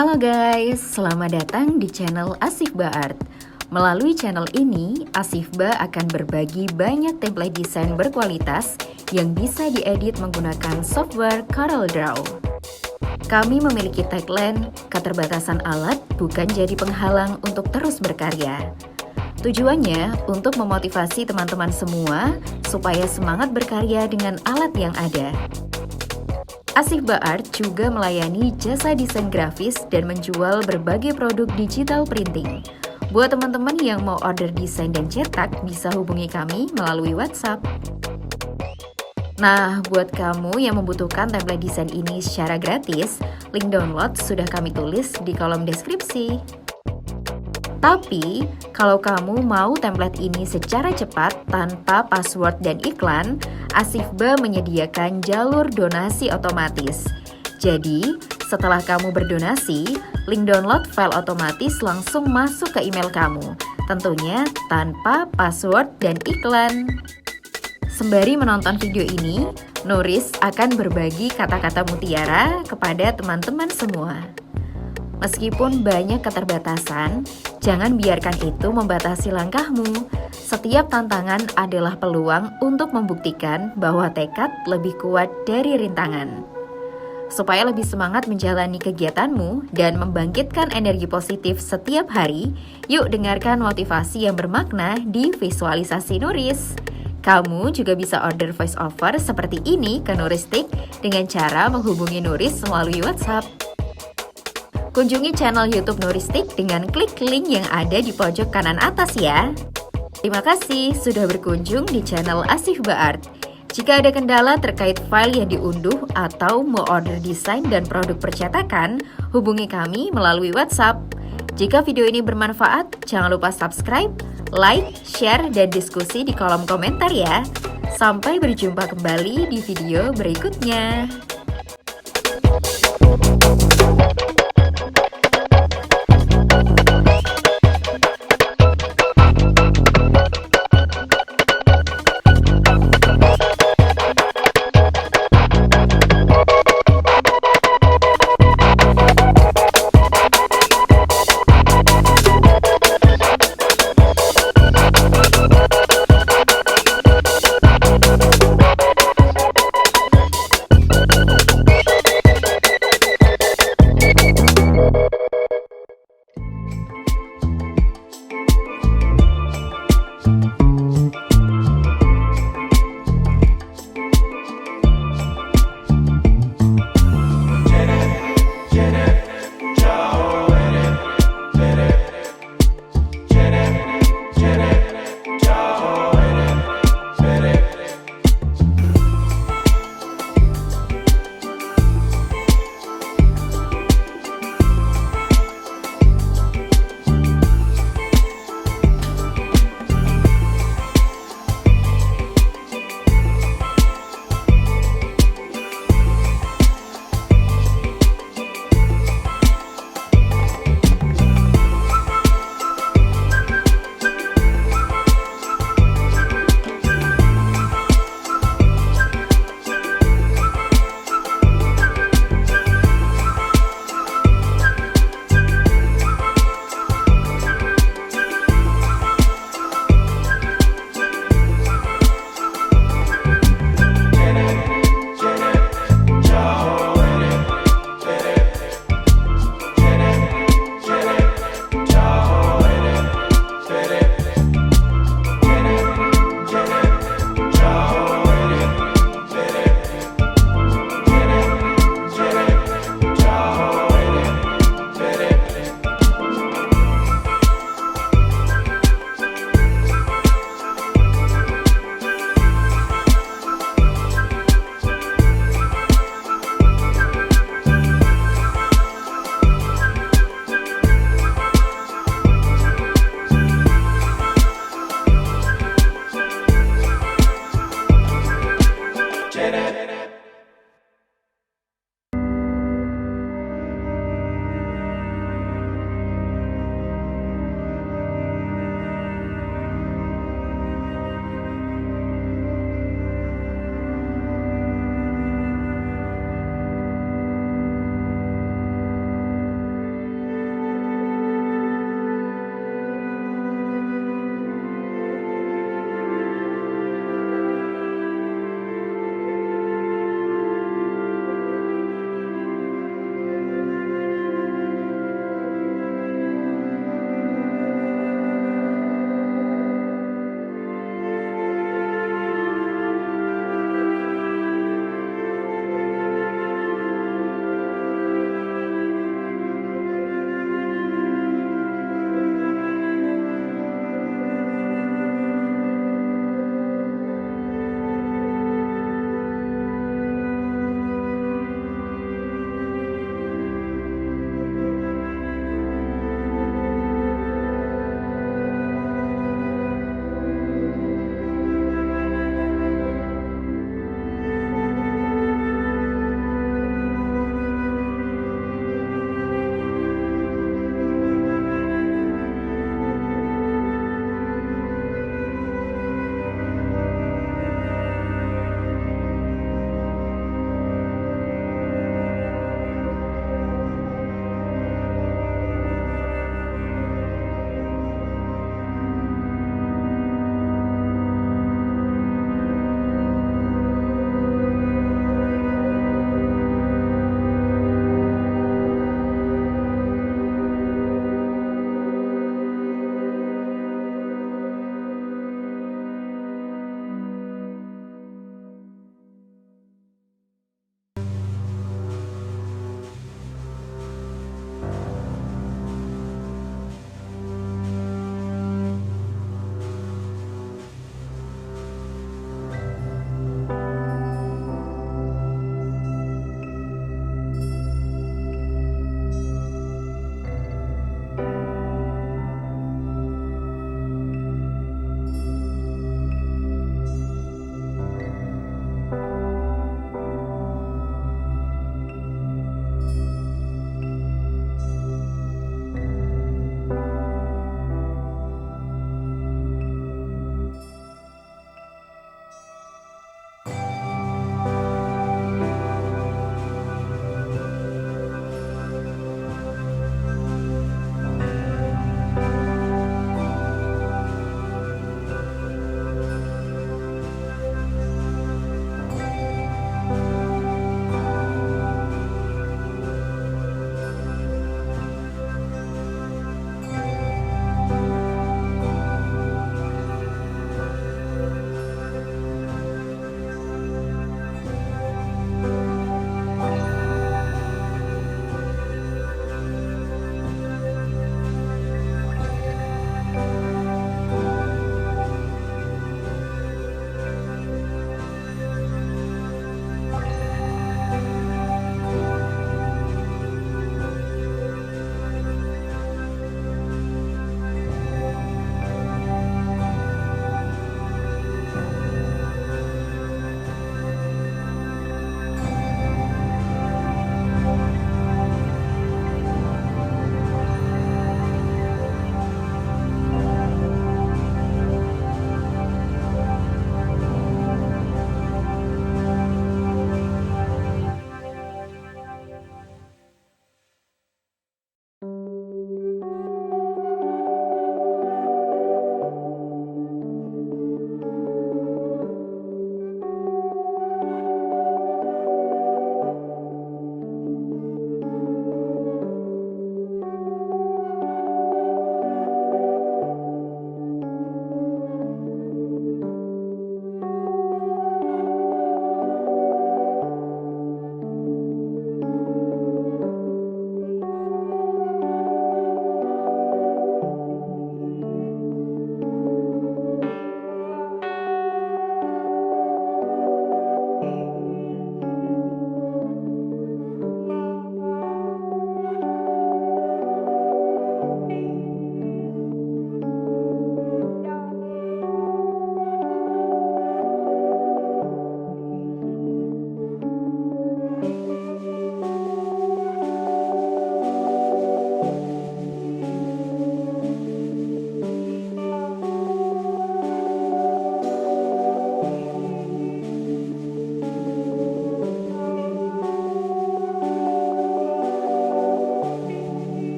Halo guys, selamat datang di channel Asifba Art. Melalui channel ini, Asifba akan berbagi banyak template desain berkualitas yang bisa diedit menggunakan software CorelDRAW. Kami memiliki tagline, keterbatasan alat bukan jadi penghalang untuk terus berkarya. Tujuannya untuk memotivasi teman-teman semua supaya semangat berkarya dengan alat yang ada. Asifba Art juga melayani jasa desain grafis dan menjual berbagai produk digital printing. Buat teman-teman yang mau order desain dan cetak, bisa hubungi kami melalui WhatsApp. Nah, buat kamu yang membutuhkan template desain ini secara gratis, link download sudah kami tulis di kolom deskripsi. Tapi, kalau kamu mau template ini secara cepat tanpa password dan iklan, Asifba menyediakan jalur donasi otomatis. Jadi, setelah kamu berdonasi, link download file otomatis langsung masuk ke email kamu, tentunya tanpa password dan iklan. Sembari menonton video ini, Nuris akan berbagi kata-kata mutiara kepada teman-teman semua. Meskipun banyak keterbatasan, jangan biarkan itu membatasi langkahmu. Setiap tantangan adalah peluang untuk membuktikan bahwa tekad lebih kuat dari rintangan. Supaya lebih semangat menjalani kegiatanmu dan membangkitkan energi positif setiap hari, yuk dengarkan motivasi yang bermakna di visualisasi Nuris. Kamu juga bisa order voice over seperti ini ke Nuristik dengan cara menghubungi Nuris melalui WhatsApp. Kunjungi channel YouTube Nuristik dengan klik link yang ada di pojok kanan atas ya. Terima kasih sudah berkunjung di channel Asifba Art. Jika ada kendala terkait file yang diunduh atau mau order desain dan produk percetakan, hubungi kami melalui WhatsApp. Jika video ini bermanfaat, jangan lupa subscribe, like, share, dan diskusi di kolom komentar ya. Sampai berjumpa kembali di video berikutnya.